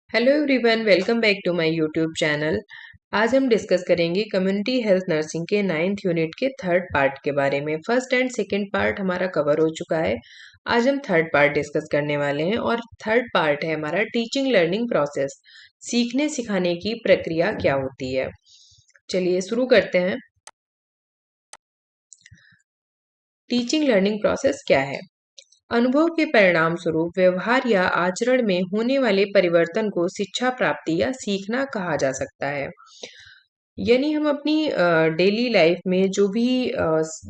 Hello everyone, welcome back to my YouTube channel. आज हम discuss करेंगे कम्युनिटी हेल्थ नर्सिंग के 9th यूनिट के थर्ड पार्ट के बारे में। फर्स्ट एंड सेकंड पार्ट हमारा कवर हो चुका है। आज हम थर्ड पार्ट डिस्कस करने वाले हैं और थर्ड पार्ट है हमारा टीचिंग लर्निंग प्रोसेस। सीखने सिखाने की प्रक्रिया क्या होती है। चलिए शुरू करते हैं। टीचिंग लर्निंग प्रोसेस क्या है? अनुभव के परिणाम स्वरूप व्यवहार या आचरण में होने वाले परिवर्तन को शिक्षा प्राप्ति या सीखना कहा जा सकता है। यानी हम अपनी डेली लाइफ में जो भी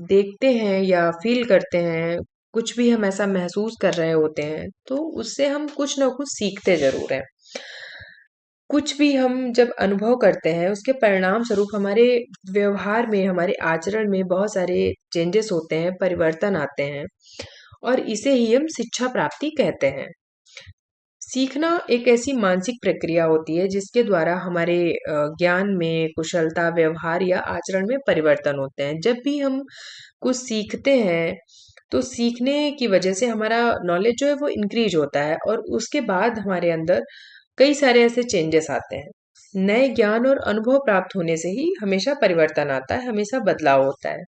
देखते हैं या फील करते हैं, कुछ भी हम ऐसा महसूस कर रहे होते हैं, तो उससे हम कुछ ना कुछ सीखते ज़रूर हैं। कुछ भी हम जब अनुभव करते हैं, उसके परिणाम स्वरूप हमारे व्यवहार में, हमारे आचरण में बहुत सारे चेंजेस होते हैं, परिवर्तन आते हैं और इसे ही हम शिक्षा प्राप्ति कहते हैं। सीखना एक ऐसी मानसिक प्रक्रिया होती है जिसके द्वारा हमारे ज्ञान में, कुशलता, व्यवहार या आचरण में परिवर्तन होते हैं। जब भी हम कुछ सीखते हैं, तो सीखने की वजह से हमारा नॉलेज जो है वो इंक्रीज होता है और उसके बाद हमारे अंदर कई सारे ऐसे चेंजेस आते हैं। नए ज्ञान और अनुभव प्राप्त होने से ही हमेशा परिवर्तन आता है, हमेशा बदलाव होता है।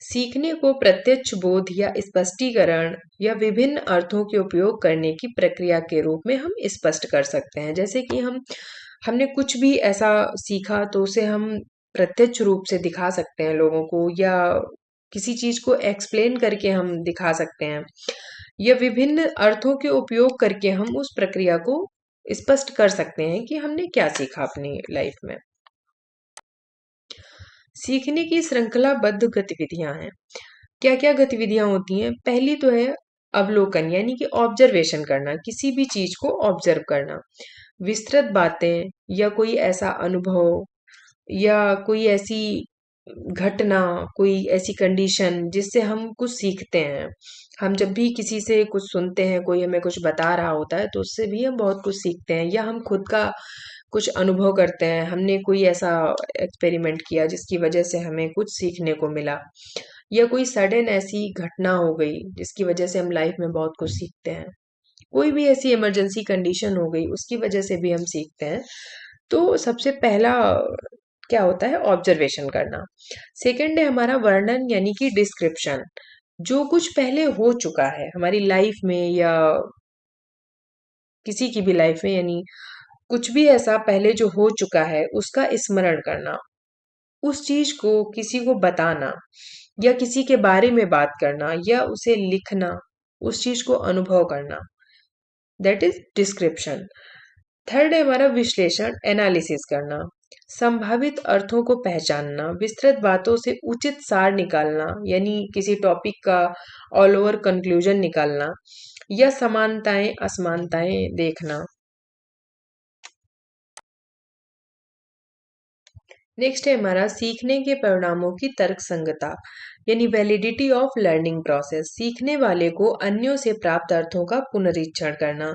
सीखने को प्रत्यक्ष बोध या स्पष्टीकरण या विभिन्न अर्थों के उपयोग करने की प्रक्रिया के रूप में हम स्पष्ट कर सकते हैं। जैसे कि हमने कुछ भी ऐसा सीखा तो उसे हम प्रत्यक्ष रूप से दिखा सकते हैं लोगों को, या किसी चीज को एक्सप्लेन करके हम दिखा सकते हैं, या विभिन्न अर्थों के उपयोग करके हम उस प्रक्रिया को स्पष्ट कर सकते हैं कि हमने क्या सीखा अपनी लाइफ में। सीखने की श्रृंखलाबद्ध गतिविधियां हैं। क्या-क्या गतिविधियां होती हैं? पहली तो है अवलोकन, यानी कि ऑब्जर्वेशन करना, किसी भी चीज को ऑब्जर्व करना। विस्तृत बातें या कोई ऐसा अनुभव या कोई ऐसी घटना, कोई ऐसी कंडीशन जिससे हम कुछ सीखते हैं। हम जब भी किसी से कुछ सुनते हैं, कोई हमें कुछ बता रहा होता है, तो उससे भी हम बहुत कुछ सीखते हैं, या हम खुद का कुछ अनुभव करते हैं। हमने कोई ऐसा एक्सपेरिमेंट किया जिसकी वजह से हमें कुछ सीखने को मिला, या कोई सडन ऐसी घटना हो गई जिसकी वजह से हम लाइफ में बहुत कुछ सीखते हैं। कोई भी ऐसी इमरजेंसी कंडीशन हो गई, उसकी वजह से भी हम सीखते हैं। तो सबसे पहला क्या होता है? ऑब्जर्वेशन करना। सेकंड है हमारा वर्णन, यानी कि डिस्क्रिप्शन। जो कुछ पहले हो चुका है हमारी लाइफ में या किसी की भी लाइफ में, यानी कुछ भी ऐसा पहले जो हो चुका है उसका स्मरण करना, उस चीज को किसी को बताना, या किसी के बारे में बात करना, या उसे लिखना, उस चीज को अनुभव करना, दैट इज डिस्क्रिप्शन। थर्ड है हमारा विश्लेषण, एनालिसिस करना। संभावित अर्थों को पहचानना, विस्तृत बातों से उचित सार निकालना, यानी किसी टॉपिक का ऑल ओवर कंक्लूजन निकालना, या समानताएं असमानताएं देखना। नेक्स्ट है हमारा सीखने के परिणामों की तर्क संगता, यानी वैलिडिटी ऑफ लर्निंग प्रोसेस। सीखने वाले को अन्यों से प्राप्त अर्थों का पुनरीक्षण करना।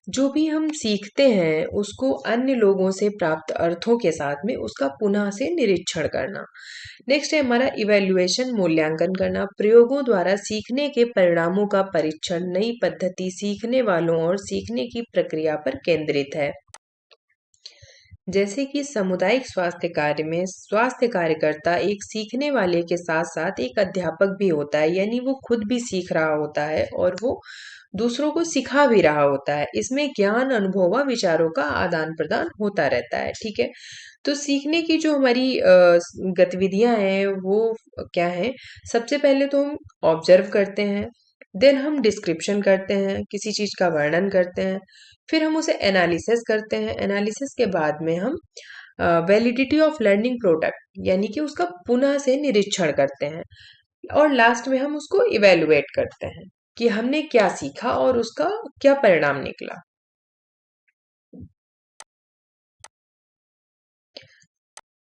जो भी हम सीखते हैं उसको अन्य लोगों से प्राप्त अर्थों के साथ में उसका पुनः से निरीक्षण करना। नेक्स्ट है हमारा इवेल्युएशन, मूल्यांकन करना। प्रयोगों द्वारा सीखने के परिणामों का परीक्षण। नई पद्धति सीखने वालों और सीखने की प्रक्रिया पर केंद्रित है। जैसे कि सामुदायिक स्वास्थ्य कार्य में स्वास्थ्य कार्यकर्ता एक सीखने वाले के साथ साथ एक अध्यापक भी होता है, यानी वो खुद भी सीख रहा होता है और वो दूसरों को सिखा भी रहा होता है। इसमें ज्ञान, अनुभव व विचारों का आदान प्रदान होता रहता है। ठीक है, तो सीखने की जो हमारी गतिविधियां हैं वो क्या है? सबसे पहले तो हम ऑब्जर्व करते हैं, देन हम डिस्क्रिप्शन करते हैं, किसी चीज का वर्णन करते हैं, फिर हम उसे एनालिसिस करते हैं। एनालिसिस के बाद में हम वैलिडिटी ऑफ लर्निंग प्रोडक्ट, यानी कि उसका पुनः से निरीक्षण करते हैं, और लास्ट में हम उसको इवेलुएट करते हैं कि हमने क्या सीखा और उसका क्या परिणाम निकला।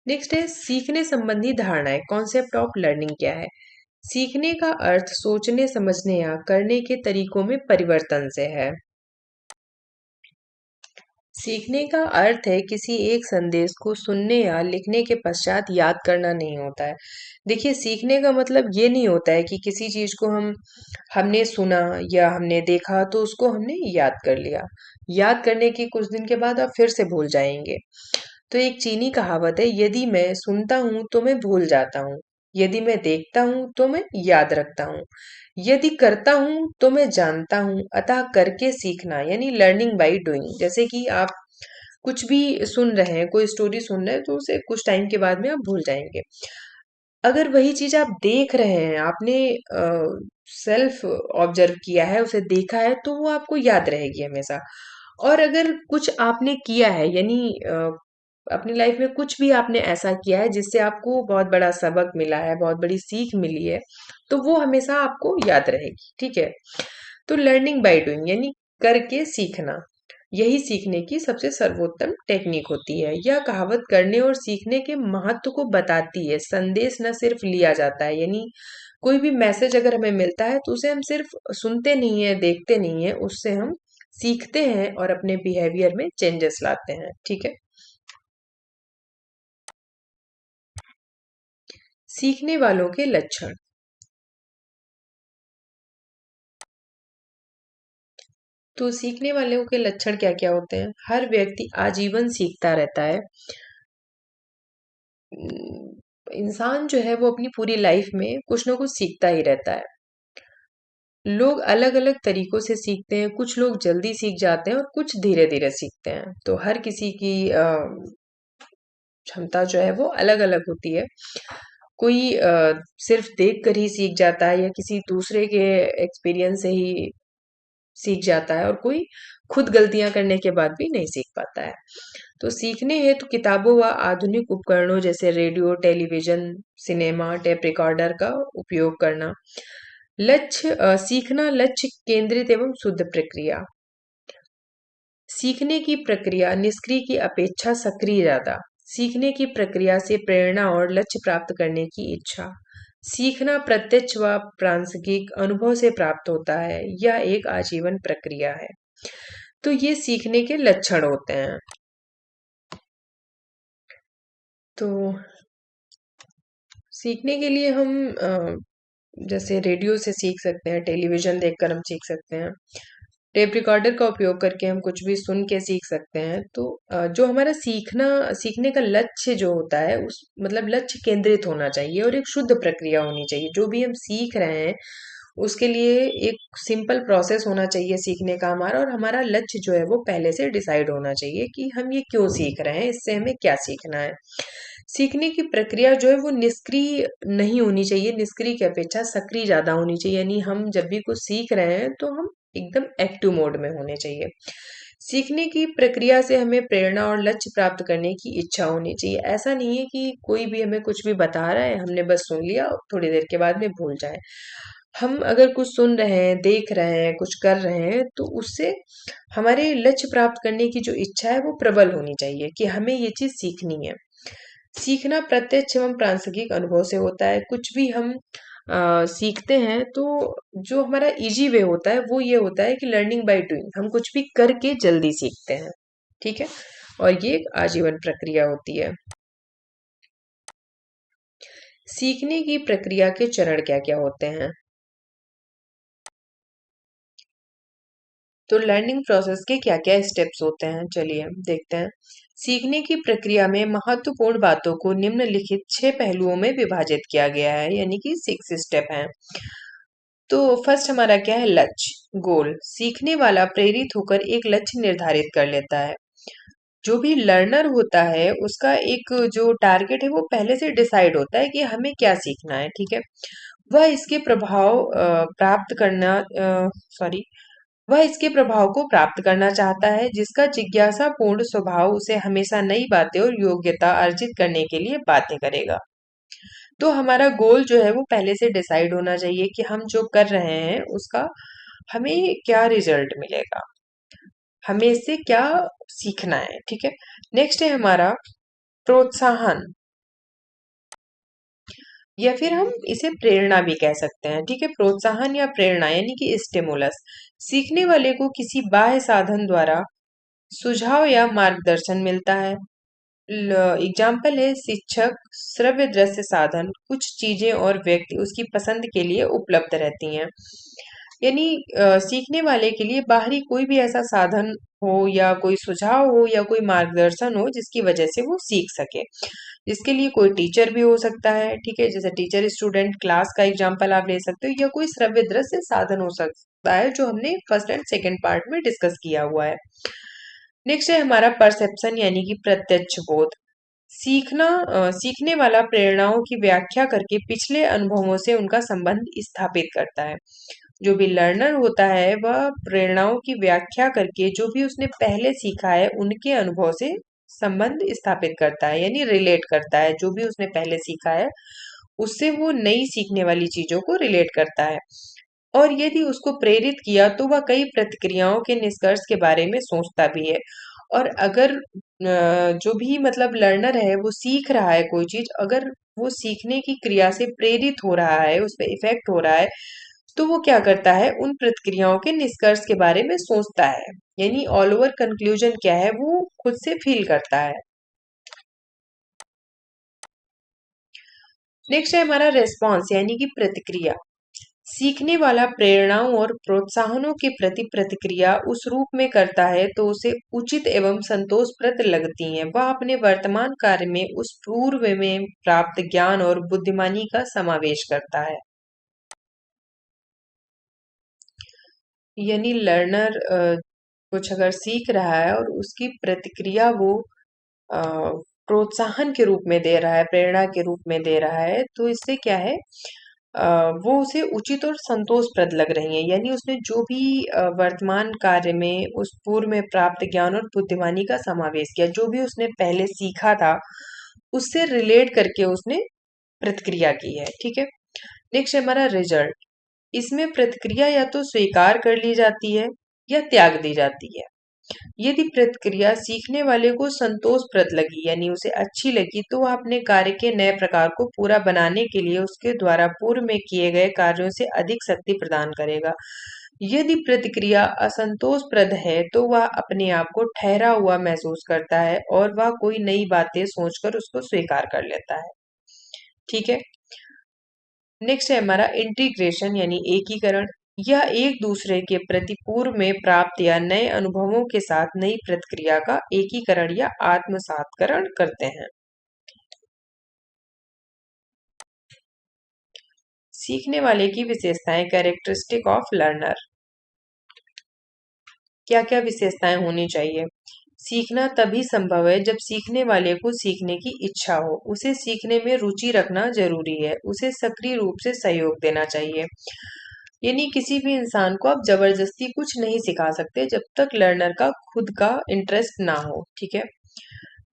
नेक्स्ट है सीखने संबंधी धारणाएं, कॉन्सेप्ट ऑफ लर्निंग क्या है? सीखने का अर्थ सोचने, समझने या करने के तरीकों में परिवर्तन से है। सीखने का अर्थ है किसी एक संदेश को सुनने या लिखने के पश्चात याद करना नहीं होता है। देखिए, सीखने का मतलब ये नहीं होता है कि किसी चीज को हमने सुना या हमने देखा तो उसको हमने याद कर लिया। याद करने के कुछ दिन के बाद आप फिर से भूल जाएंगे। तो एक चीनी कहावत है, यदि मैं सुनता हूँ तो मैं भूल जाता हूँ, यदि मैं देखता हूँ तो मैं याद रखता हूँ, यदि करता हूँ तो मैं जानता हूँ, अतः करके सीखना यानी लर्निंग बाय डूइंग। जैसे कि आप कुछ भी सुन रहे हैं, कोई स्टोरी सुन रहे हैं तो उसे कुछ टाइम के बाद में आप भूल जाएंगे। अगर वही चीज आप देख रहे हैं, आपने सेल्फ ऑब्जर्व किया है, उसे देखा है, तो वो आपको याद रहेगी हमेशा। और अगर कुछ आपने किया है यानी अपनी लाइफ में कुछ भी आपने ऐसा किया है जिससे आपको बहुत बड़ा सबक मिला है, बहुत बड़ी सीख मिली है, तो वो हमेशा आपको याद रहेगी। ठीक है। तो लर्निंग बाय डूइंग यानी करके सीखना, यही सीखने की सबसे सर्वोत्तम टेक्निक होती है। यह कहावत करने और सीखने के महत्व को बताती है। संदेश न सिर्फ लिया जाता है, यानी कोई भी मैसेज अगर हमें मिलता है तो उसे हम सिर्फ सुनते नहीं है, देखते नहीं है, उससे हम सीखते हैं और अपने बिहेवियर में चेंजेस लाते हैं। ठीक है। सीखने वालों के लक्षण। तो सीखने वालों के लक्षण क्या क्या होते हैं? हर व्यक्ति आजीवन सीखता रहता है। इंसान जो है वो अपनी पूरी लाइफ में कुछ ना कुछ सीखता ही रहता है। लोग अलग अलग तरीकों से सीखते हैं, कुछ लोग जल्दी सीख जाते हैं और कुछ धीरे धीरे सीखते हैं। तो हर किसी की क्षमता जो है वो अलग अलग होती है। कोई सिर्फ देख कर ही सीख जाता है या किसी दूसरे के एक्सपीरियंस से ही सीख जाता है, और कोई खुद गलतियां करने के बाद भी नहीं सीख पाता है। तो सीखने हेतु किताबों व आधुनिक उपकरणों जैसे radio, television, cinema, tape recorder का उपयोग करना। सीखना लक्ष्य केंद्रित एवं शुद्ध प्रक्रिया। सीखने की प्रक्रिया निष्क्रिय की अपेक्षा सक्रिय ज्यादा। सीखने की प्रक्रिया से प्रेरणा और लक्ष्य प्राप्त करने की इच्छा। सीखना प्रत्यक्ष व प्रासंगिक अनुभव से प्राप्त होता है, यह एक आजीवन प्रक्रिया है। तो ये सीखने के लक्षण होते हैं। तो सीखने के लिए हम जैसे रेडियो से सीख सकते हैं, टेलीविजन देखकर हम सीख सकते हैं, टेप रिकॉर्डर का उपयोग करके हम कुछ भी सुन के सीख सकते हैं। तो जो हमारा सीखने का लक्ष्य जो होता है, उस मतलब लक्ष्य केंद्रित होना चाहिए और एक शुद्ध प्रक्रिया होनी चाहिए। जो भी हम सीख रहे हैं उसके लिए एक सिंपल प्रोसेस होना चाहिए सीखने का हमारा, और हमारा लक्ष्य जो है वो पहले से डिसाइड होना चाहिए कि हम ये क्यों सीख रहे हैं, इससे हमें क्या सीखना है। सीखने की प्रक्रिया जो है वो निष्क्रिय नहीं होनी चाहिए, निष्क्रिय की अपेक्षा सक्रिय ज्यादा होनी चाहिए। यानी हम जब भी कुछ सीख रहे हैं तो हम एकदम एक्टिव मोड में होने चाहिए। सीखने की प्रक्रिया से हमें प्रेरणा और लक्ष्य प्राप्त करने की इच्छा होनी चाहिए। ऐसा नहीं है कि कोई भी हमें कुछ भी बता रहा है, हमने बस सुन लिया और थोड़ी देर के बाद में भूल जाए। हम अगर कुछ सुन रहे हैं, देख रहे हैं, कुछ कर रहे हैं, तो उससे हमारे लक्ष्य प्राप्त करने की जो इच्छा है वो प्रबल होनी चाहिए कि हमें ये चीज सीखनी है। सीखना प्रत्यक्ष एवं प्रासंगिक अनुभव से होता है। कुछ भी हम सीखते हैं तो जो हमारा इजी वे होता है वो ये होता है कि लर्निंग बाय डूइंग, हम कुछ भी करके जल्दी सीखते हैं। ठीक है। और ये एक आजीवन प्रक्रिया होती है। सीखने की प्रक्रिया के चरण क्या क्या होते हैं? तो लर्निंग प्रोसेस के क्या क्या स्टेप्स होते हैं, चलिए हम देखते हैं। सीखने की प्रक्रिया में महत्वपूर्ण बातों को निम्नलिखित 6 पहलुओं में विभाजित किया गया है, यानी कि 6 स्टेप हैं। तो फर्स्ट हमारा क्या है? लक्ष्य, गोल। सीखने वाला प्रेरित होकर एक लक्ष्य निर्धारित कर लेता है। जो भी लर्नर होता है उसका एक जो टारगेट है वो पहले से डिसाइड होता है कि हमें क्या सीखना है। ठीक है। वह इसके प्रभाव प्राप्त करना सॉरी वह इसके प्रभाव को प्राप्त करना चाहता है, जिसका जिज्ञासापूर्ण स्वभाव उसे हमेशा नई बातें और योग्यता अर्जित करने के लिए बाध्य करेगा। तो हमारा गोल जो है वो पहले से डिसाइड होना चाहिए कि हम जो कर रहे हैं उसका हमें क्या रिजल्ट मिलेगा, हमें इससे क्या सीखना है। ठीक है। नेक्स्ट है हमारा प्रोत्साहन, या फिर हम इसे प्रेरणा भी कह सकते हैं। ठीक है। प्रोत्साहन या प्रेरणा यानी कि स्टिमुलस। सीखने वाले को किसी बाह्य साधन द्वारा सुझाव या मार्गदर्शन मिलता है। एग्जाम्पल है शिक्षक, श्रव्य दृश्य साधन, कुछ चीजें और व्यक्ति उसकी पसंद के लिए उपलब्ध रहती हैं। यानी सीखने वाले के लिए बाहरी कोई भी ऐसा साधन हो या कोई सुझाव हो या कोई मार्गदर्शन हो जिसकी वजह से वो सीख सके। इसके लिए कोई टीचर भी हो सकता है, ठीक है, जैसे टीचर स्टूडेंट क्लास का एग्जाम्पल आप ले सकते हो, या कोई श्रव्य दृश्य साधन हो सकता है जो हमने फर्स्ट एंड सेकेंड पार्ट में डिस्कस किया हुआ है। नेक्स्ट है हमारा परसेप्शन यानी कि प्रत्यक्ष बोध। सीखने वाला प्रेरणाओं की व्याख्या करके पिछले अनुभवों से उनका संबंध स्थापित करता है। जो भी लर्नर होता है वह प्रेरणाओं की व्याख्या करके जो भी उसने पहले सीखा है उनके अनुभव से संबंध स्थापित करता है, यानी रिलेट करता है। जो भी उसने पहले सीखा है उससे वो नई सीखने वाली चीजों को रिलेट करता है। और यदि उसको प्रेरित किया तो वह कई प्रतिक्रियाओं के निष्कर्ष के बारे में सोचता भी है। और अगर जो भी मतलब लर्नर है वो सीख रहा है कोई चीज, अगर वो सीखने की क्रिया से प्रेरित हो रहा है, उस पर इफेक्ट हो रहा है, तो वो क्या करता है, उन प्रतिक्रियाओं के निष्कर्ष के बारे में सोचता है। यानी ऑल ओवर कंक्लूजन क्या है, वो खुद से फील करता है। नेक्स्ट है हमारा रेस्पॉन्स यानी कि प्रतिक्रिया। सीखने वाला प्रेरणाओं और प्रोत्साहनों के प्रति प्रतिक्रिया उस रूप में करता है तो उसे उचित एवं संतोषप्रद लगती हैं। वह अपने वर्तमान कार्य में उस पूर्व में प्राप्त ज्ञान और बुद्धिमानी का समावेश करता है। यानी लर्नर कुछ अगर सीख रहा है और उसकी प्रतिक्रिया वो अ, प्रोत्साहन के रूप में दे रहा है, प्रेरणा के रूप में दे रहा है, तो इससे क्या है, वो उसे उचित और संतोषप्रद लग रही है। यानी उसने जो भी वर्तमान कार्य में उस पूर्व में प्राप्त ज्ञान और बुद्धिमानी का समावेश किया, जो भी उसने पहले सीखा था उससे रिलेट करके उसने प्रतिक्रिया की है। ठीक है, नेक्स्ट है हमारा रिजल्ट। इसमें प्रतिक्रिया या तो स्वीकार कर ली जाती है या त्याग दी जाती है। यदि प्रतिक्रिया सीखने वाले को संतोषप्रद लगी यानी उसे अच्छी लगी तो वह अपने कार्य के नए प्रकार को पूरा बनाने के लिए उसके द्वारा पूर्व में किए गए कार्यों से अधिक शक्ति प्रदान करेगा। यदि प्रतिक्रिया असंतोषप्रद है तो वह अपने आप को ठहरा हुआ महसूस करता है और वह कोई नई बातें सोचकर उसको स्वीकार कर लेता है। ठीक है, नेक्स्ट है हमारा इंटीग्रेशन यानी एकीकरण। यह एक दूसरे के प्रति पूर्व में प्राप्त या नए अनुभवों के साथ नई प्रतिक्रिया का एकीकरण या आत्मसातकरण करते हैं। सीखने वाले की विशेषताएं, कैरेक्टरिस्टिक ऑफ लर्नर। क्या क्या विशेषताएं होनी चाहिए? सीखना तभी संभव है जब सीखने वाले को सीखने की इच्छा हो। उसे सीखने में रुचि रखना जरूरी है। उसे सक्रिय रूप से सहयोग देना चाहिए। यानी किसी भी इंसान को आप जबरदस्ती कुछ नहीं सिखा सकते जब तक लर्नर का खुद का इंटरेस्ट ना हो। ठीक है,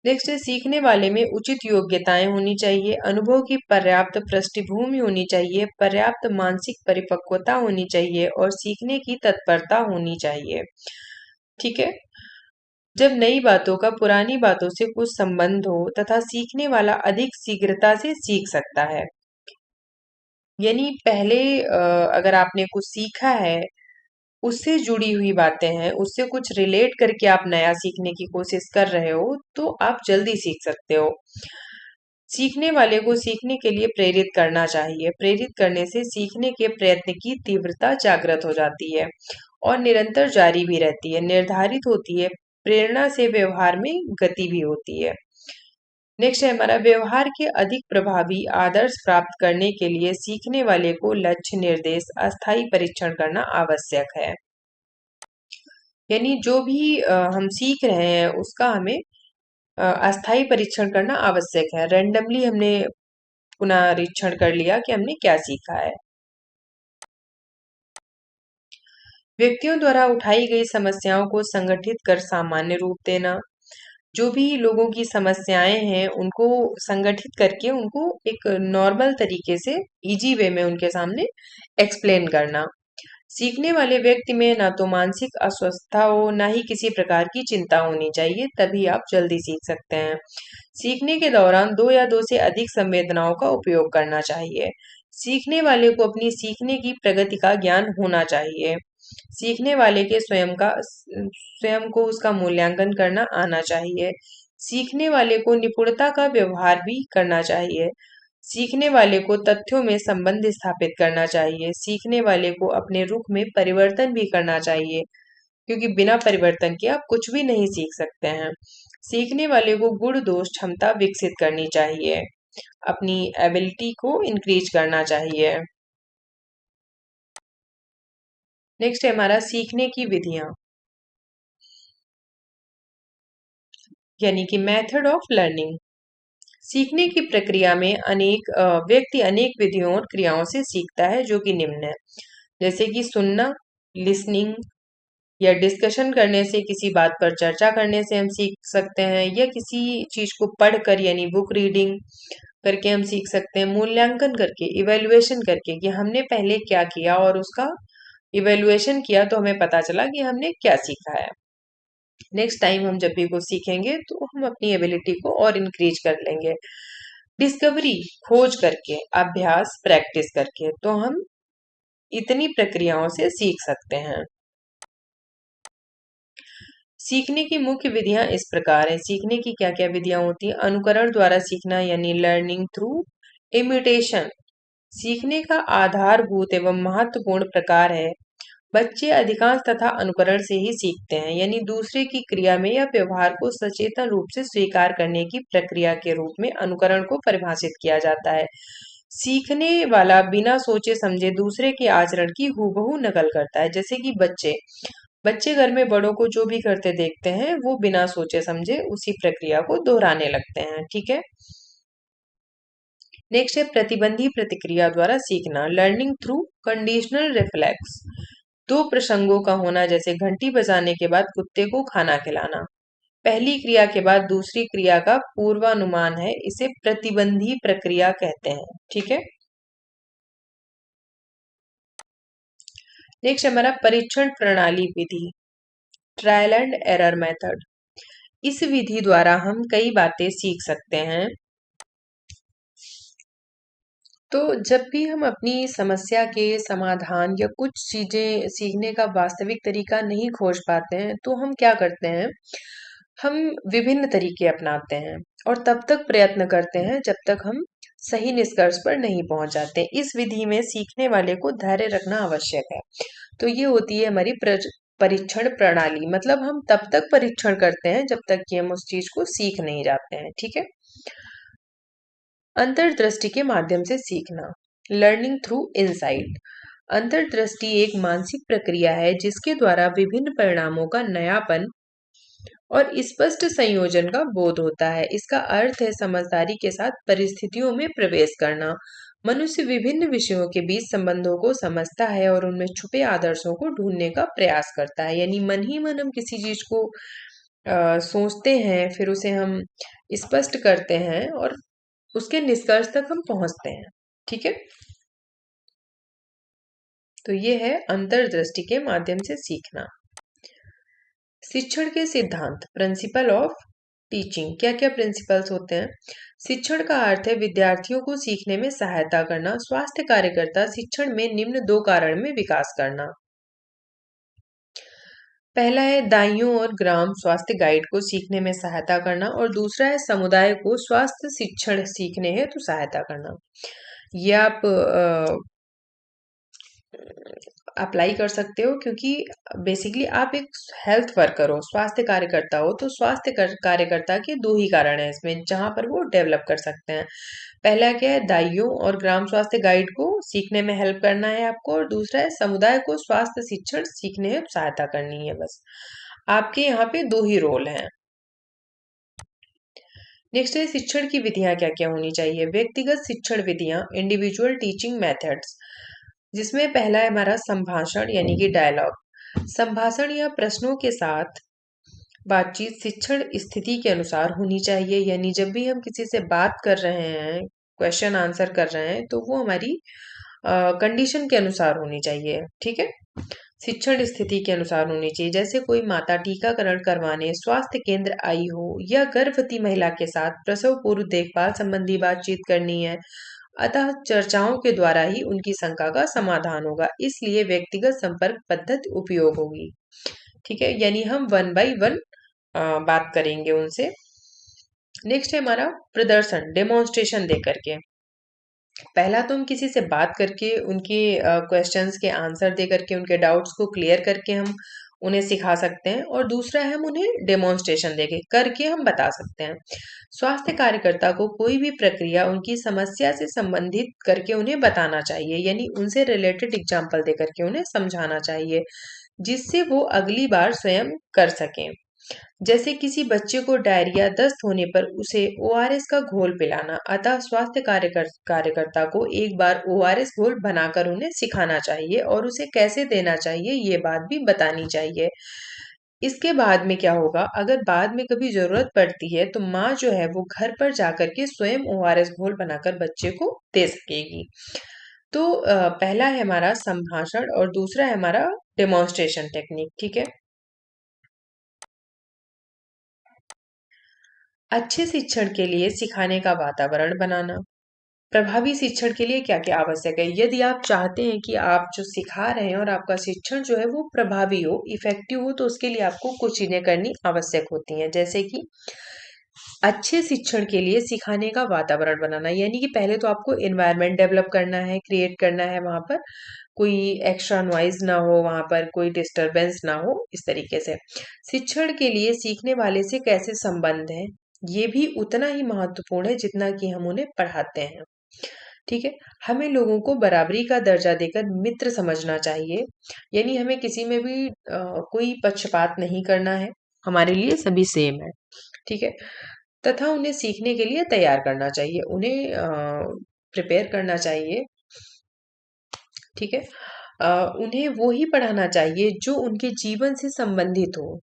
नेक्स्ट है सीखने वाले में उचित योग्यताएं होनी चाहिए, अनुभव की पर्याप्त पृष्ठभूमि होनी चाहिए, पर्याप्त मानसिक परिपक्वता होनी चाहिए और सीखने की तत्परता होनी चाहिए। ठीक है, जब नई बातों का पुरानी बातों से कुछ संबंध हो तथा सीखने वाला अधिक शीघ्रता से सीख सकता है। यानी पहले अगर आपने कुछ सीखा है, उससे जुड़ी हुई बातें हैं, उससे कुछ रिलेट करके आप नया सीखने की कोशिश कर रहे हो तो आप जल्दी सीख सकते हो। सीखने वाले को सीखने के लिए प्रेरित करना चाहिए। प्रेरित करने से सीखने के प्रयत्न की तीव्रता जागृत हो जाती है और निरंतर जारी भी रहती है, निर्धारित होती है। प्रेरणा से व्यवहार में गति भी होती है। नेक्स्ट है हमारा व्यवहार के अधिक प्रभावी आदर्श प्राप्त करने के लिए सीखने वाले को लक्ष्य निर्देश अस्थायी परीक्षण करना आवश्यक है। यानी जो भी हम सीख रहे हैं उसका हमें अस्थायी परीक्षण करना आवश्यक है। रैंडमली हमने पुनरीक्षण कर लिया कि हमने क्या सीखा है। व्यक्तियों द्वारा उठाई गई समस्याओं को संगठित कर सामान्य रूप देना। जो भी लोगों की समस्याएं हैं उनको संगठित करके उनको एक नॉर्मल तरीके से इजी वे में उनके सामने एक्सप्लेन करना। सीखने वाले व्यक्ति में ना तो मानसिक अस्वस्थता हो ना ही किसी प्रकार की चिंता होनी चाहिए, तभी आप जल्दी सीख सकते हैं। सीखने के दौरान दो या दो से अधिक संवेदनाओं का उपयोग करना चाहिए। सीखने वाले को अपनी सीखने की प्रगति का ज्ञान होना चाहिए। सीखने वाले के स्वयं को उसका मूल्यांकन करना आना चाहिए। सीखने वाले को निपुणता का व्यवहार भी करना चाहिए। सीखने वाले को तथ्यों में संबंध स्थापित करना चाहिए। सीखने वाले को अपने रुख में परिवर्तन भी करना चाहिए, क्योंकि बिना परिवर्तन के आप कुछ भी नहीं सीख सकते हैं। सीखने वाले को गुण दोष क्षमता विकसित करनी चाहिए, अपनी एबिलिटी को इंक्रीज करना चाहिए। नेक्स्ट है हमारा सीखने की विधियां, यानी कि मेथड ऑफ लर्निंग। सीखने की प्रक्रिया में व्यक्ति अनेक विधियों और क्रियाओं से सीखता है, जो कि निम्न है। जैसे कि सुनना, लिसनिंग, या डिस्कशन करने से, किसी बात पर चर्चा करने से हम सीख सकते हैं, या किसी चीज को पढ़कर यानी बुक रीडिंग करके हम सीख सकते हैं। मूल्यांकन करके, इवेल्युएशन करके कि हमने पहले क्या किया और उसका इवेल्युएशन किया तो हमें पता चला कि हमने क्या सीखा है। नेक्स्ट टाइम हम जब भी कुछ सीखेंगे तो हम अपनी एबिलिटी को और इंक्रीज कर लेंगे। डिस्कवरी, खोज करके, अभ्यास, प्रैक्टिस करके, तो हम इतनी प्रक्रियाओं से सीख सकते हैं। सीखने की मुख्य विधियां इस प्रकार हैं। सीखने की क्या क्या विधियां होती हैं? अनुकरण द्वारा सीखना, यानी लर्निंग थ्रू इमिटेशन, सीखने का आधारभूत एवं महत्वपूर्ण प्रकार है। बच्चे अधिकांश तथा अनुकरण से ही सीखते हैं, यानी दूसरे की क्रिया में या व्यवहार को सचेतन रूप से स्वीकार करने की प्रक्रिया के रूप में अनुकरण को परिभाषित किया जाता है। सीखने वाला बिना सोचे समझे दूसरे के आचरण की हूबहू नकल करता है। जैसे कि बच्चे बच्चे घर में बड़ों को जो भी करते देखते हैं वो बिना सोचे समझे उसी प्रक्रिया को दोहराने लगते हैं। ठीक है। नेक्स्ट है प्रतिबंधी प्रतिक्रिया द्वारा सीखना, लर्निंग थ्रू कंडीशनल रिफ्लेक्स। दो प्रसंगों का होना, जैसे घंटी बजाने के बाद कुत्ते को खाना खिलाना। पहली क्रिया के बाद दूसरी क्रिया का पूर्वानुमान है, इसे प्रतिबंधी प्रक्रिया कहते हैं। ठीक है। नेक्स्ट हमारा परीक्षण प्रणाली विधि, ट्रायल एंड एरर मेथड। इस विधि द्वारा हम कई बातें सीख सकते हैं। तो जब भी हम अपनी समस्या के समाधान या कुछ चीजें सीखने का वास्तविक तरीका नहीं खोज पाते हैं, तो हम क्या करते हैं, हम विभिन्न तरीके अपनाते हैं और तब तक प्रयत्न करते हैं जब तक हम सही निष्कर्ष पर नहीं पहुंच जाते। इस विधि में सीखने वाले को धैर्य रखना आवश्यक है। तो ये होती है हमारी परीक्षण प्रणाली, मतलब हम तब तक परीक्षण करते हैं जब तक कि हम उस चीज को सीख नहीं जाते हैं। ठीक है। अंतर्दृष्टि के माध्यम से सीखना, लर्निंग थ्रू इंसाइट। अंतर्दृष्टि एक मानसिक प्रक्रिया है जिसके द्वारा विभिन्न परिणामों का नयापन और स्पष्ट संयोजन का बोध होता है। इसका अर्थ है समझदारी के साथ परिस्थितियों में प्रवेश करना। मनुष्य विभिन्न विषयों के बीच संबंधों को समझता है और उनमें छुपे आदर्शों को ढूंढने का प्रयास करता है। यानी मन ही मन हम किसी चीज को सोचते हैं, फिर उसे हम स्पष्ट करते हैं और उसके निष्कर्ष तक हम पहुंचते हैं। ठीक है। तो ये है अंतर्दृष्टि के माध्यम से सीखना। शिक्षण के सिद्धांत, प्रिंसिपल ऑफ टीचिंग। क्या क्या प्रिंसिपल्स होते हैं? शिक्षण का अर्थ है विद्यार्थियों को सीखने में सहायता करना। स्वास्थ्य कार्यकर्ता शिक्षण में निम्न दो कारण में विकास करना। पहला है दाइयों और ग्राम स्वास्थ्य गाइड को सीखने में सहायता करना, और दूसरा है समुदाय को स्वास्थ्य शिक्षण सीखने हेतु सहायता करना। ये आप अप्लाई कर सकते हो, क्योंकि बेसिकली आप एक हेल्थ वर्कर हो, स्वास्थ्य कार्यकर्ता हो, तो कार्यकर्ता के दो ही कारण है इसमें जहां पर वो डेवलप कर सकते हैं। पहला क्या है, दाइयों और ग्राम स्वास्थ्य गाइड को सीखने में हेल्प करना है आपको, और दूसरा है समुदाय को स्वास्थ्य शिक्षण सीखने में सहायता करनी है। बस आपके यहाँ पे दो ही रोल हैं। नेक्स्ट है शिक्षण की विधियां क्या क्या होनी चाहिए। व्यक्तिगत शिक्षण विधियां, इंडिविजुअल टीचिंग मेथड्स, जिसमें पहला है हमारा संभाषण यानी कि डायलॉग। संभाषण या प्रश्नों के साथ बातचीत शिक्षण स्थिति के अनुसार होनी चाहिए, यानी जब भी हम किसी से बात कर रहे हैं, क्वेश्चन आंसर कर रहे हैं, तो वो हमारी कंडीशन के अनुसार होनी चाहिए। ठीक है। शिक्षण स्थिति के अनुसार होनी चाहिए। जैसे कोई माता टीकाकरण करवाने स्वास्थ्य केंद्र आई हो, या गर्भवती महिला के साथ प्रसव पूर्व देखभाल संबंधी बातचीत करनी है, अतः चर्चाओं के द्वारा ही उनकी शंका का समाधान होगा, इसलिए व्यक्तिगत संपर्क पद्धति उपयोग होगी। ठीक है, यानी हम वन बाय वन बात करेंगे उनसे। नेक्स्ट है हमारा प्रदर्शन, डेमोन्स्ट्रेशन दे करके। पहला तो हम किसी से बात करके उनके क्वेश्चंस के आंसर दे करके उनके डाउट्स को क्लियर करके हम उन्हें सिखा सकते हैं, और दूसरा है हम उन्हें डेमोन्स्ट्रेशन देके करके हम बता सकते हैं। स्वास्थ्य कार्यकर्ता को कोई भी प्रक्रिया उनकी समस्या से संबंधित करके उन्हें बताना चाहिए, यानी उनसे रिलेटेड एग्जाम्पल दे करके उन्हें समझाना चाहिए, जिससे वो अगली बार स्वयं कर सकें। जैसे किसी बच्चे को डायरिया, दस्त होने पर उसे ओआरएस का घोल पिलाना। अतः स्वास्थ्य कार्यकर्ता को एक बार ओआरएस घोल बनाकर उन्हें सिखाना चाहिए और उसे कैसे देना चाहिए ये बात भी बतानी चाहिए। इसके बाद में क्या होगा, अगर बाद में कभी जरूरत पड़ती है तो माँ जो है वो घर पर जाकर के स्वयं ओआरएस घोल बनाकर बच्चे को दे सकेगी। तो पहला है हमारा संभाषण और दूसरा है हमारा डेमोन्स्ट्रेशन टेक्निक। ठीक है, अच्छे शिक्षण के लिए सिखाने का वातावरण बनाना। प्रभावी शिक्षण के लिए क्या-क्या आवश्यक है? यदि आप चाहते हैं कि आप जो सिखा रहे हैं और आपका शिक्षण जो है वो प्रभावी हो, इफ़ेक्टिव हो, तो उसके लिए आपको कुछ चीज़ें करनी आवश्यक होती हैं। जैसे कि अच्छे शिक्षण के लिए सिखाने का वातावरण बनाना, यानी कि पहले तो आपको एनवायरनमेंट डेवलप करना है, क्रिएट करना है, वहाँ पर कोई एक्स्ट्रा नॉइज़ ना हो, वहाँ पर कोई डिस्टर्बेंस ना हो, इस तरीके से। शिक्षण के लिए सीखने वाले से कैसे संबंध है, ये भी उतना ही महत्वपूर्ण है जितना कि हम उन्हें पढ़ाते हैं। ठीक है, हमें लोगों को बराबरी का दर्जा देकर मित्र समझना चाहिए, यानी हमें किसी में भी कोई पक्षपात नहीं करना है, हमारे लिए सभी सेम है। ठीक है, तथा उन्हें सीखने के लिए तैयार करना चाहिए, उन्हें प्रिपेयर करना चाहिए। ठीक है, उन्हें वो ही पढ़ाना चाहिए जो उनके जीवन से संबंधित हो,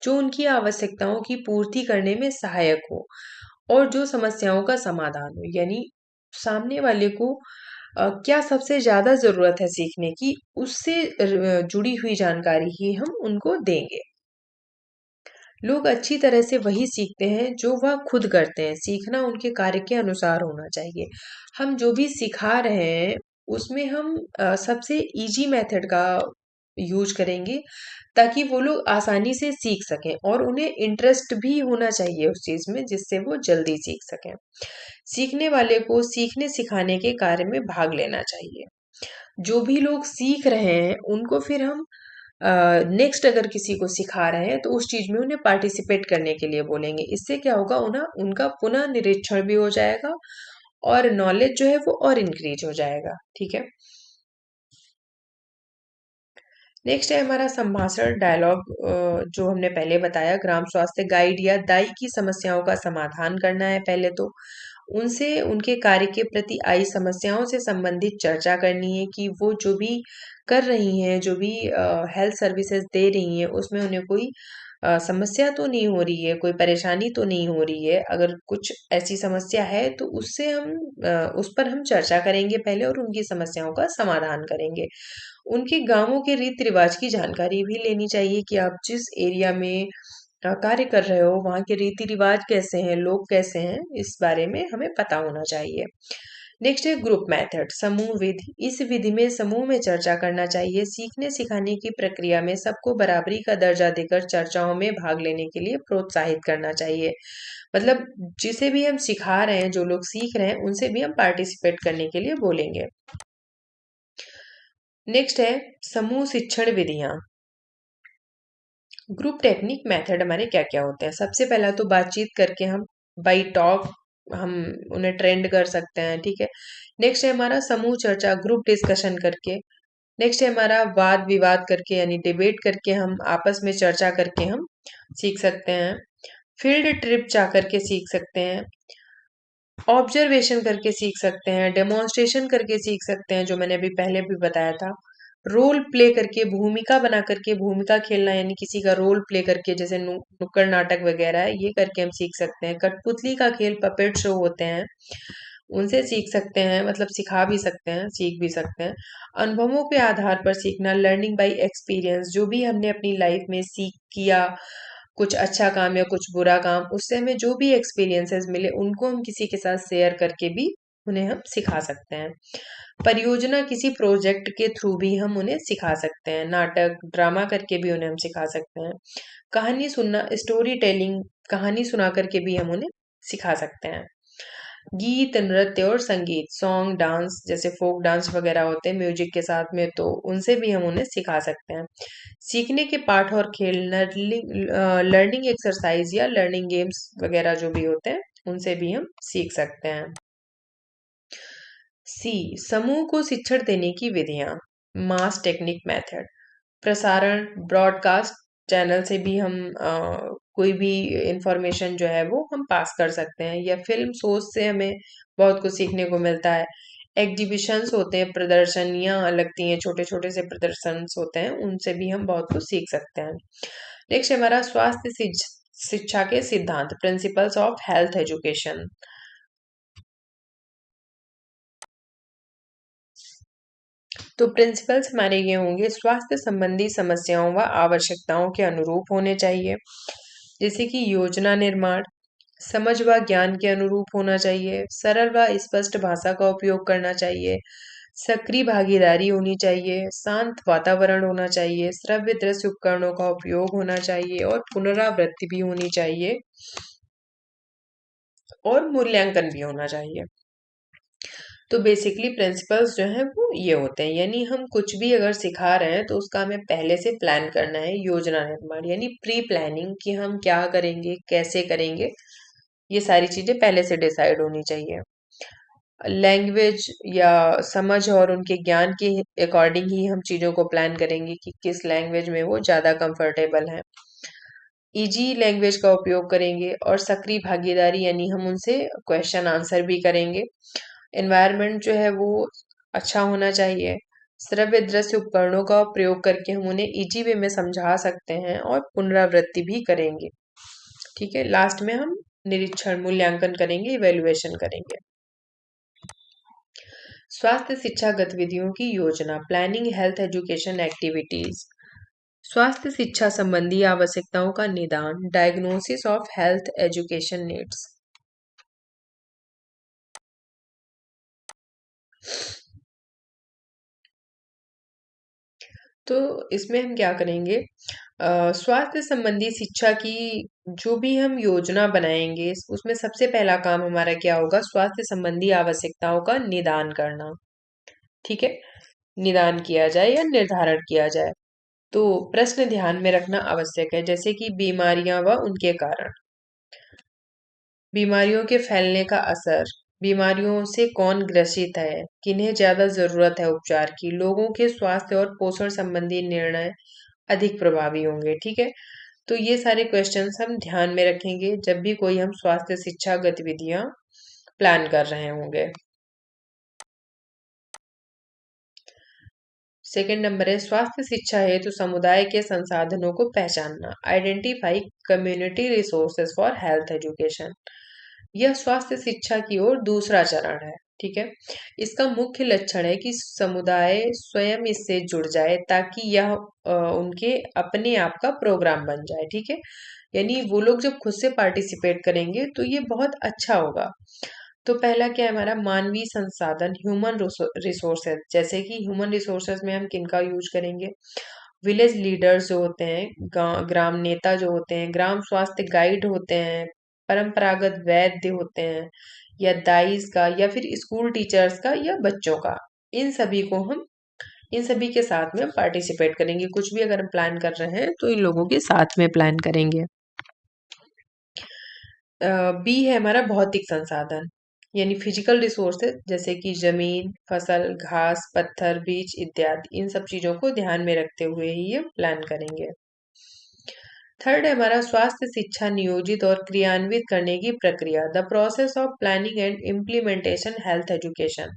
जो उनकी आवश्यकताओं की पूर्ति करने में सहायक हो और जो समस्याओं का समाधान हो, यानी सामने वाले को क्या सबसे ज़्यादा ज़रूरत है सीखने की, उससे जुड़ी हुई जानकारी ही हम उनको देंगे। लोग अच्छी तरह से वही सीखते हैं जो वह खुद करते हैं, सीखना उनके कार्य के अनुसार होना चाहिए। हम जो भी सिखा रहे हैं, उसमें हम सबसे ईज़ी मेथड का यूज़ करेंगे, ताकि वो लोग आसानी से सीख सकें और उन्हें इंटरेस्ट भी होना चाहिए उस चीज़ में, जिससे वो जल्दी सीख सकें। सीखने वाले को सीखने सिखाने के कार्य में भाग लेना चाहिए। जो भी लोग सीख रहे हैं, उनको फिर हम नेक्स्ट अगर किसी को सिखा रहे हैं, तो उस चीज़ में उन्हें पार्टिसिपेट करने के लिए बोलेंगे। इससे क्या होगा, उनका पुनः निरीक्षण भी हो जाएगा और नॉलेज जो है वो और इंक्रीज हो जाएगा। ठीक है, नेक्स्ट है हमारा संभाषण डायलॉग, जो हमने पहले बताया, ग्राम स्वास्थ्य गाइड या दाई की समस्याओं का समाधान करना है। पहले तो उनसे उनके कार्य के प्रति आई समस्याओं से संबंधित चर्चा करनी है कि वो जो भी कर रही हैं, जो भी हेल्थ सर्विसेज दे रही हैं, उसमें उन्हें कोई समस्या तो नहीं हो रही है, कोई परेशानी तो नहीं हो रही है। अगर कुछ ऐसी समस्या है तो उससे हम उस पर हम चर्चा करेंगे पहले और उनकी समस्याओं का समाधान करेंगे। उनके गाँवों के रीति-रिवाज की जानकारी भी लेनी चाहिए कि आप जिस एरिया में कार्य कर रहे हो, वहाँ के रीति-रिवाज कैसे हैं, लोग कैसे हैं, इस बारे में हमें पता होना चाहिए। नेक्स्ट है ग्रुप मेथड, समूह विधि। इस विधि में समूह में चर्चा करना चाहिए। सीखने-सिखाने की प्रक्रिया में सबको बराबरी का दर्जा देकर चर्चाओं में भाग लेने के लिए प्रोत्साहित करना चाहिए। मतलब जिसे भी हम सिखा रहे हैं, जो लोग सीख रहे हैं, उनसे भी हम पार्टिसिपेट करने के लिए बोलेंगे। नेक्स्ट है समूह शिक्षण विधियाँ। ग्रुप टेक्निक मेथड हमारे क्या-क्या होते हैं? सबसे पहला तो बातचीत करके हम बाय टॉक हम उन्हें ट्रेंड कर सकते हैं, ठीक है? नेक्स्ट है हमारा समूह चर्चा, ग्रुप डिस्कशन करके। नेक्स्ट है हमारा वाद-विवाद करके, यानी डिबेट करके हम आपस में चर्चा करके हम सीख सकते हैं। फील्ड ट्रिप जा करके सीख सकते हैं। ऑब्जर्वेशन करके सीख सकते हैं, डेमोन्स्ट्रेशन करके सीख सकते हैं, जो मैंने अभी पहले भी बताया था। रोल प्ले करके, भूमिका बना करके, भूमिका खेलना, यानी किसी का रोल प्ले करके, जैसे नुक्कड़ नाटक वगैरह है, ये करके हम सीख सकते हैं। कठपुतली का खेल, पपेट शो होते हैं, उनसे सीख सकते हैं, मतलब सिखा भी सकते हैं, सीख भी सकते हैं। अनुभवों के आधार पर सीखना, लर्निंग बाय एक्सपीरियंस, जो भी हमने अपनी लाइफ में सीख किया, कुछ अच्छा काम या कुछ बुरा काम, उससे हमें जो भी एक्सपीरियंसेस मिले, उनको हम किसी के साथ शेयर करके भी उन्हें हम सिखा सकते हैं। परियोजना किसी प्रोजेक्ट के थ्रू भी हम उन्हें सिखा सकते हैं, नाटक ड्रामा करके भी उन्हें हम सिखा सकते हैं। कहानी सुनना, स्टोरी टेलिंग, कहानी सुना करके भी हम उन्हें सिखा सकते हैं। गीत, नृत्य और संगीत, सॉन्ग, डांस, जैसे फोक डांस वगैरह होते हैं म्यूजिक के साथ में, तो उनसे भी हम उन्हें सिखा सकते हैं। सीखने के पाठ और खेल, लर्निंग एक्सरसाइज या लर्निंग गेम्स वगैरह जो भी होते हैं, उनसे भी हम सीख सकते हैं। सी, समूह को शिक्षण देने की विधियां, मास टेक्निक मेथड। प्रसारण, ब्रॉडकास्ट चैनल से भी हम कोई भी इंफॉर्मेशन जो है वो हम पास कर सकते हैं, या फिल्म शोज से हमें बहुत कुछ सीखने को मिलता है। एग्जीबिशंस होते हैं, प्रदर्शनियां लगती हैं, छोटे छोटे से प्रदर्शन होते हैं, उनसे भी हम बहुत कुछ सीख सकते हैं। नेक्स्ट हमारा स्वास्थ्य शिक्षा के सिद्धांत, प्रिंसिपल्स ऑफ हेल्थ एजुकेशन। तो प्रिंसिपल्स हमारे ये होंगे, स्वास्थ्य संबंधी समस्याओं व आवश्यकताओं के अनुरूप होने चाहिए, जैसे कि योजना निर्माण, समझ व ज्ञान के अनुरूप होना चाहिए, सरल व स्पष्ट भाषा का उपयोग करना चाहिए, सक्रिय भागीदारी होनी चाहिए, शांत वातावरण होना चाहिए, श्रव्य दृश्य उपकरणों का उपयोग होना चाहिए और पुनरावृत्ति भी होनी चाहिए और मूल्यांकन भी होना चाहिए। तो बेसिकली प्रिंसिपल्स जो हैं वो ये होते हैं, यानी हम कुछ भी अगर सिखा रहे हैं तो उसका हमें पहले से प्लान करना है, योजना निर्माण यानी प्री प्लानिंग, कि हम क्या करेंगे, कैसे करेंगे, ये सारी चीजें पहले से डिसाइड होनी चाहिए। लैंग्वेज या समझ और उनके ज्ञान के अकॉर्डिंग ही हम चीजों को प्लान करेंगे कि किस लैंग्वेज में वो ज्यादा कंफर्टेबल है। इजी लैंग्वेज का उपयोग करेंगे और सक्रिय भागीदारी, यानी हम उनसे क्वेश्चन आंसर भी करेंगे। एनवायरनमेंट जो है वो अच्छा होना चाहिए। श्रव्य दृश्य उपकरणों का प्रयोग करके हम उन्हें इजी वे में समझा सकते हैं और पुनरावृत्ति भी करेंगे। ठीक है, लास्ट में हम निरीक्षण, मूल्यांकन करेंगे, इवेल्युएशन करेंगे। स्वास्थ्य शिक्षा गतिविधियों की योजना, प्लानिंग हेल्थ एजुकेशन एक्टिविटीज। स्वास्थ्य शिक्षा संबंधी आवश्यकताओं का निदान, diagnosis of health education needs. तो इसमें हम क्या करेंगे, स्वास्थ्य संबंधी शिक्षा की जो भी हम योजना बनाएंगे, उसमें सबसे पहला काम हमारा क्या होगा, स्वास्थ्य संबंधी आवश्यकताओं का निदान करना। ठीक है, निदान किया जाए या निर्धारण किया जाए। तो प्रश्न ध्यान में रखना आवश्यक है, जैसे कि बीमारियां व उनके कारण, बीमारियों के फैलने का असर, बीमारियों से कौन ग्रसित है, किन्हें ज्यादा जरूरत है उपचार की, लोगों के स्वास्थ्य और पोषण संबंधी निर्णय अधिक प्रभावी होंगे। ठीक है, तो ये सारे क्वेश्चंस हम ध्यान में रखेंगे जब भी कोई हम स्वास्थ्य शिक्षा गतिविधियां प्लान कर रहे होंगे। सेकंड नंबर है, स्वास्थ्य शिक्षा हेतु समुदाय के संसाधनों को पहचानना, identify community resources for health education. यह स्वास्थ्य शिक्षा की ओर दूसरा चरण है। ठीक है, इसका मुख्य लक्षण है कि समुदाय स्वयं इससे जुड़ जाए, ताकि यह उनके अपने आप का प्रोग्राम बन जाए। ठीक है, यानी वो लोग जब खुद से पार्टिसिपेट करेंगे तो ये बहुत अच्छा होगा। तो पहला क्या है हमारा, मानवीय संसाधन, ह्यूमन रिसोर्सेज, जैसे कि ह्यूमन रिसोर्सेज में हम किनका यूज करेंगे, विलेज लीडर्स जो होते हैं, ग्राम नेता जो होते हैं, ग्राम स्वास्थ्य गाइड होते हैं, परंपरागत वैद्य होते हैं, या दाइस का, या फिर स्कूल टीचर्स का, या बच्चों का। इन सभी को हम, इन सभी के साथ में पार्टिसिपेट करेंगे, कुछ भी अगर हम प्लान कर रहे हैं तो इन लोगों के साथ में प्लान करेंगे। बी है हमारा भौतिक संसाधन, यानी फिजिकल रिसोर्सेज, जैसे कि जमीन, फसल, घास, पत्थर, बीज इत्यादि, इन सब चीजों को ध्यान में रखते हुए ही ये प्लान करेंगे। थर्ड है हमारा स्वास्थ्य शिक्षा नियोजित और क्रियान्वित करने की प्रक्रिया, the process of planning and implementation health education.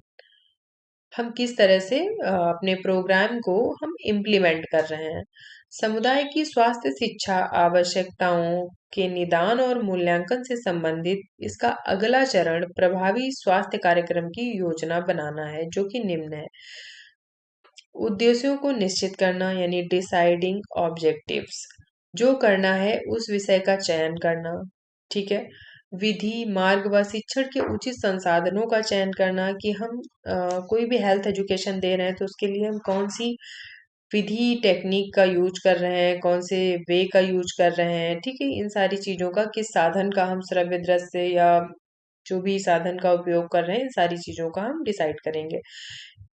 हम किस तरह से अपने प्रोग्राम को हम इम्प्लीमेंट कर रहे हैं। समुदाय की स्वास्थ्य शिक्षा आवश्यकताओं के निदान और मूल्यांकन से संबंधित इसका अगला चरण प्रभावी स्वास्थ्य कार्यक्रम की योजना बनाना है, जो कि निम्न है। उद्देश्यों को निश्चित करना, यानी डिसाइडिंग ऑब्जेक्टिव्स, जो करना है उस विषय का चयन करना। ठीक है, विधि, मार्ग व शिक्षण के उचित संसाधनों का चयन करना कि हम कोई भी हेल्थ एजुकेशन दे रहे हैं तो उसके लिए हम कौन सी विधि टेक्निक का यूज कर रहे हैं, कौन से वे का यूज कर रहे हैं, ठीक है। इन सारी चीज़ों का, किस साधन का हम श्रव्य दृश्य या जो भी साधन का उपयोग कर रहे हैं, इन सारी चीज़ों का हम डिसाइड करेंगे।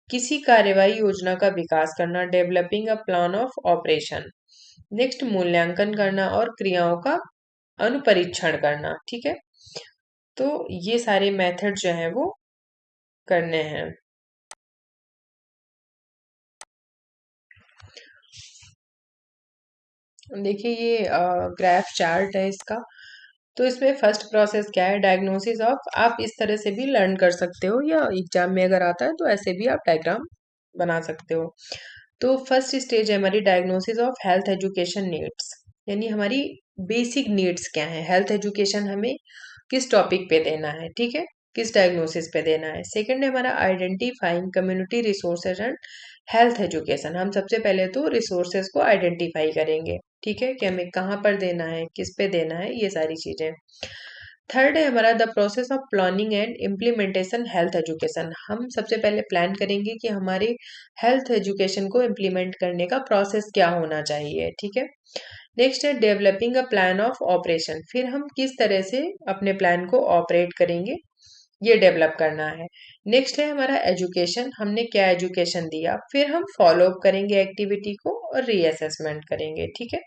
किसी कार्यवाही योजना का विकास करना, developing a plan of operation. Next, मूल्यांकन करना और क्रियाओं का अनुपरीक्षण करना, ठीक है। तो ये सारे मेथड जो हैं वो करने हैं। देखिए ये ग्राफ चार्ट है इसका। तो इसमें फर्स्ट प्रोसेस क्या है, डायग्नोसिस ऑफ। आप इस तरह से भी लर्न कर सकते हो या एग्जाम में अगर आता है तो ऐसे भी आप डायग्राम बना सकते हो। तो फर्स्ट स्टेज है हमारी diagnosis of health education needs, यानी हमारी बेसिक नीड्स क्या है, हेल्थ एजुकेशन हमें किस टॉपिक पे देना है, ठीक है, किस डायग्नोसिस पे देना है। सेकंड है हमारा identifying community resources and health education. हम सबसे पहले तो रिसोर्सेज को आइडेंटिफाई करेंगे, ठीक है, कि हमें कहाँ पर देना है, किस पे देना है, ये सारी चीजें। थर्ड है हमारा the process of planning and implementation health education. हम सबसे पहले प्लान करेंगे कि हमारे हेल्थ एजुकेशन को इम्प्लीमेंट करने का प्रोसेस क्या होना चाहिए, ठीक है। नेक्स्ट है developing a plan of operation. फिर हम किस तरह से अपने प्लान को ऑपरेट करेंगे, ये डेवलप करना है। नेक्स्ट है हमारा एजुकेशन, हमने क्या एजुकेशन दिया, फिर हम फॉलो अप करेंगे एक्टिविटी को और रीअसेसमेंट करेंगे, ठीक है।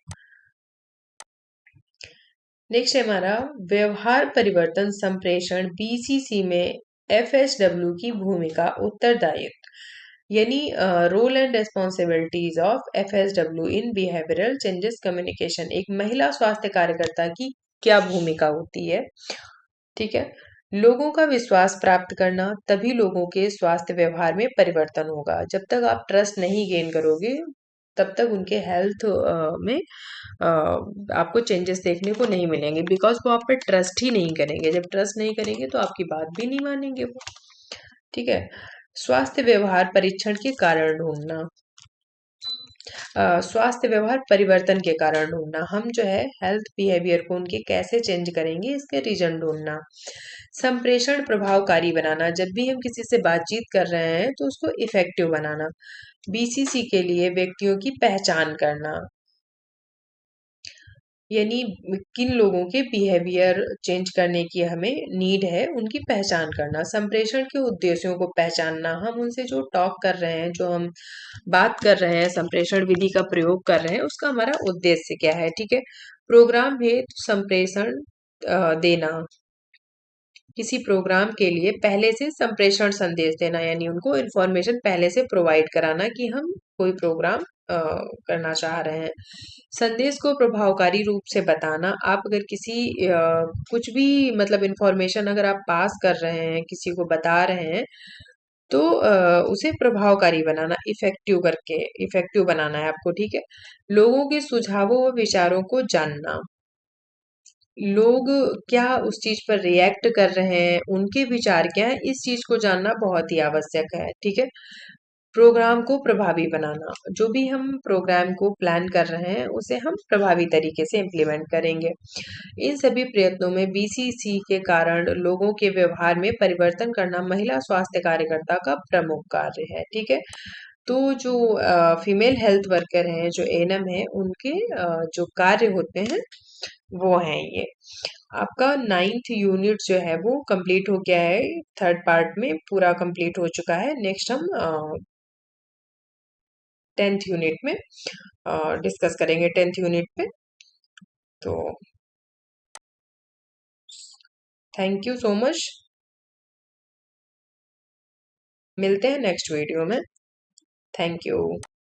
नेक्स्ट है हमारा व्यवहार परिवर्तन संप्रेषण, बीसीसी में एफएसडब्ल्यू की भूमिका, उत्तरदायित्व, यानी role and responsibilities of FSW in behavioural changes communication. एक महिला स्वास्थ्य कार्यकर्ता की क्या भूमिका होती है, ठीक है। लोगों का विश्वास प्राप्त करना, तभी लोगों के स्वास्थ्य व्यवहार में परिवर्तन होगा। जब तक आप ट्रस्ट नहीं गेन करोगे तब तक उनके हेल्थ में आपको चेंजेस देखने को नहीं मिलेंगे, बिकॉज वो आप पे ट्रस्ट ही नहीं करेंगे। जब ट्रस्ट नहीं करेंगे तो आपकी बात भी नहीं मानेंगे वो, ठीक है। स्वास्थ्य व्यवहार परीक्षण के कारण ढूंढना, स्वास्थ्य व्यवहार परिवर्तन के कारण ढूंढना, हम जो है हेल्थ बिहेवियर को उनके कैसे चेंज करेंगे इसके रीजन ढूंढना। संप्रेषण प्रभावकारी बनाना, जब भी हम किसी से बातचीत कर रहे हैं तो उसको इफेक्टिव बनाना। बीसीसी के लिए व्यक्तियों की पहचान करना, यानी किन लोगों के बिहेवियर चेंज करने की हमें नीड है, उनकी पहचान करना। संप्रेषण के उद्देश्यों को पहचानना, हम उनसे जो टॉक कर रहे हैं, जो हम बात कर रहे हैं, संप्रेषण विधि का प्रयोग कर रहे हैं, उसका हमारा उद्देश्य क्या है, ठीक है। प्रोग्राम हेतु संप्रेषण देना, किसी प्रोग्राम के लिए पहले से संप्रेषण संदेश देना, यानी उनको इन्फॉर्मेशन पहले से प्रोवाइड कराना कि हम कोई प्रोग्राम करना चाह रहे हैं। संदेश को प्रभावकारी रूप से बताना, आप अगर किसी कुछ भी मतलब इन्फॉर्मेशन अगर आप पास कर रहे हैं, किसी को बता रहे हैं, तो उसे प्रभावकारी बनाना, इफेक्टिव करके इफेक्टिव बनाना है आपको, ठीक है। लोगों के सुझावों व विचारों को जानना, लोग क्या उस चीज पर रिएक्ट कर रहे हैं, उनके विचार क्या है, इस चीज को जानना बहुत ही आवश्यक है, ठीक है। प्रोग्राम को प्रभावी बनाना, जो भी हम प्रोग्राम को प्लान कर रहे हैं उसे हम प्रभावी तरीके से इम्प्लीमेंट करेंगे। इन सभी प्रयत्नों में बीसीसी के कारण लोगों के व्यवहार में परिवर्तन करना महिला स्वास्थ्य कार्यकर्ता का प्रमुख कार्य है, ठीक है। तो जो फीमेल हेल्थ वर्कर हैं, जो एएनएम है, उनके जो कार्य होते हैं वो हैं ये। आपका 9th यूनिट जो है वो कंप्लीट हो गया है, थर्ड पार्ट में पूरा कंप्लीट हो चुका है। नेक्स्ट हम 10th यूनिट में डिस्कस करेंगे, 10th यूनिट पे। तो थैंक यू सो मच, मिलते हैं नेक्स्ट वीडियो में। Thank you.